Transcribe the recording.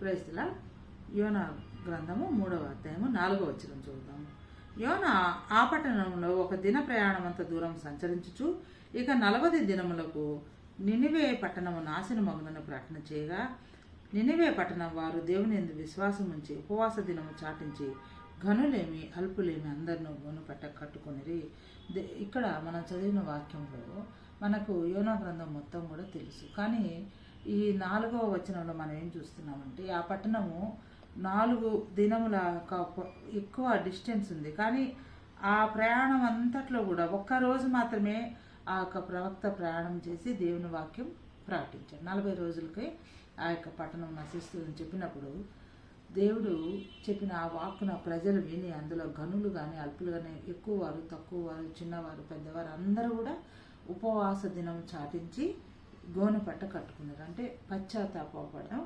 ప్రైస్లా యోనా గ్రంథము 3వ అధ్యాయము 4వ వచనం చూద్దాము. యోనా ఆ పట్టణంలో ఒక దిన ప్రయాణమంత దూరం సంచరించుచు ఇక 40 దినములకు నినివే పట్టణము నాశనమగునని ప్రకటన చేయగా, నినివే పట్టణం వారు దేవుని యందు విశ్వాసం ఉంచి ఉపవాస దినము చాటించి ఘనులేమి అల్పులేమి అందరినూ గోనుపట్ట కట్టుకొనిరి. ఇక్కడ మనం చదివిన వాక్యంలో మనకు యోనా గ్రంథం మొత్తం కూడా తెలుసు. కానీ ఈ 4వ వచనంలో మనం ఏం చూస్తున్నామంటే ఆ పట్టణము 4 దినముల ఎక్కువ డిస్టెన్స్ ఉంది. కానీ ఆ ప్రయాణం అంతట్లో కూడా ఒక్కరోజు మాత్రమే ఆ యొక్క ప్రవక్త ప్రయాణం చేసి దేవుని వాక్యం ప్రకటించాడు. 40 రోజులకి ఆ యొక్క పట్టణం నశిస్తుందని చెప్పినప్పుడు దేవుడు చెప్పిన ఆ వాక్కున ప్రజలు విని అందులో ఘనులు కానీ అల్పులు కానీ ఎక్కువ వారు తక్కువ వారు చిన్నవారు పెద్దవారు అందరూ కూడా ఉపవాస దినం చాటించి గోనె పట్ట కట్టుకున్నారు. అంటే పశ్చాత్తాపడడం